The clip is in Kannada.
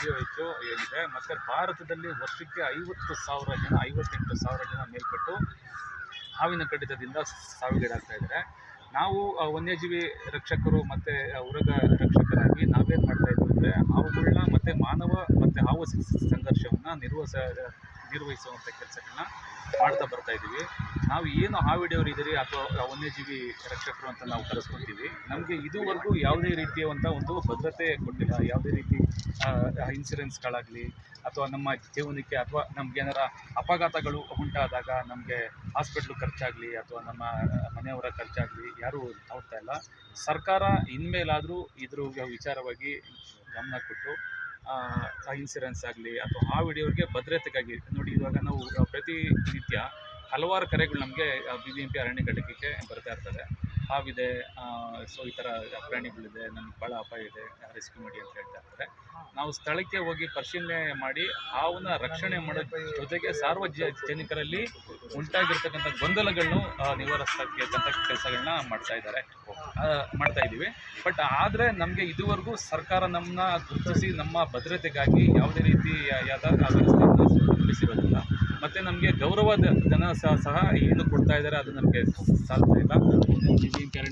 WHO ಏನಿದೆ, ಮತ್ತು ಭಾರತದಲ್ಲಿ ವರ್ಷಕ್ಕೆ 50,000 ಜನ, 58,000 ಜನ ಮೇಲ್ಪಟ್ಟು ಹಾವಿನ ಕಡಿತದಿಂದ ಸಾವಿಗೀಡಾಗ್ತಾ ಇದ್ದಾರೆ. ನಾವು ವನ್ಯಜೀವಿ ರಕ್ಷಕರು ಮತ್ತು ಉರಗ ರಕ್ಷಕರಾಗಿ ನಾವೇನು ಮಾಡ್ತಾ ಇದ್ದೀವಿ ಅಂದರೆ, ಹಾವುಗಳನ್ನ ಮತ್ತು ಮಾನವ ಮತ್ತು ಹಾವು ಸಂಘರ್ಷವನ್ನು ನಿರ್ವಹಿಸುವಂಥ ಕೆಲಸಗಳನ್ನ ಮಾಡ್ತಾ ಬರ್ತಾ ಇದ್ದೀವಿ. ನಾವು ಏನು ಹಾವು ಹಿಡಿಯೋರು ಇದ್ದೀರಿ ಅಥವಾ ವನ್ಯಜೀವಿ ರಕ್ಷಕರು ಅಂತ ನಾವು ಕರೆಸ್ಕೊತೀವಿ, ನಮಗೆ ಇದುವರೆಗೂ ಯಾವುದೇ ರೀತಿಯಾದಂಥ ಒಂದು ಭದ್ರತೆ ಕೊಟ್ಟಿಲ್ಲ. ಯಾವುದೇ ರೀತಿ ಇನ್ಸೂರೆನ್ಸ್ಗಳಾಗಲಿ ಅಥವಾ ನಮ್ಮ ಜೀವನಕ್ಕೆ ಅಥವಾ ನಮಗೇನಾರ ಅಪಘಾತಗಳು ಉಂಟಾದಾಗ ನಮಗೆ ಹಾಸ್ಪಿಟ್ಲ್ ಖರ್ಚಾಗಲಿ ಅಥವಾ ನಮ್ಮ ಮನೆಯವರ ಖರ್ಚಾಗಲಿ ಯಾರೂ ನೋಡ್ತಾ ಇಲ್ಲ. ಸರ್ಕಾರ ಇನ್ಮೇಲಾದರೂ ಇದ್ರ ವಿಚಾರವಾಗಿ ಗಮನ ಕೊಟ್ಟು ಇನ್ಸೂರೆನ್ಸ್ ಆಗಲಿ ಅಥವಾ ಹಾವು ಹಿಡಿಯೋರಿಗೆ ಭದ್ರತೆಗಾಗಿ ನೋಡಿ, ಇವಾಗ ನಾವು ಪ್ರತಿನಿತ್ಯ ಹಲವಾರು ಕರೆಗಳು ನಮಗೆ BBMP ಅರಣ್ಯ ಘಟಕಕ್ಕೆ ಬರ್ತಾ ಇರ್ತದೆ. ಹಾವಿದೆ, ಸೊ ಈ ಥರ ಪ್ರಾಣಿಗಳಿದೆ, ನಮ್ಗೆ ಭಾಳ ಅಪಾಯ ಇದೆ, ರೆಸ್ಕ್ಯೂ ಮಾಡಿ ಅಂತ ಹೇಳ್ತಾ ಇರ್ತಾರೆ. ನಾವು ಸ್ಥಳಕ್ಕೆ ಹೋಗಿ ಪರಿಶೀಲನೆ ಮಾಡಿ ಹಾವನ್ನ ರಕ್ಷಣೆ ಮಾಡೋ ಜೊತೆಗೆ ಸಾರ್ವಜನಿಕರಲ್ಲಿ ಉಂಟಾಗಿರ್ತಕ್ಕಂಥ ಗೊಂದಲಗಳನ್ನು ನಿವಾರಿಸ್ತಕ್ಕಂಥ ಕೆಲಸಗಳನ್ನ ಮಾಡ್ತಾ ಇದ್ದೀವಿ. ಬಟ್ ಆದರೆ ನಮಗೆ ಇದುವರೆಗೂ ಸರ್ಕಾರ ನಮ್ಮನ್ನ ಗುರುತಿಸಿ ನಮ್ಮ ಭದ್ರತೆಗಾಗಿ ಯಾವುದೇ ರೀತಿಯಾದ ವ್ಯವಸ್ಥೆಯನ್ನು ಸೃಷ್ಟಿಸಿರೋದಿಲ್ಲ. ಮತ್ತು ನಮಗೆ ಗೌರವದ ಧನ ಸಹ ಏನು ಕೊಡ್ತಾ ಇದ್ದಾರೆ ಅದು ನಮಗೆ ಸಾಲ್ತಾ ಇಲ್ಲ.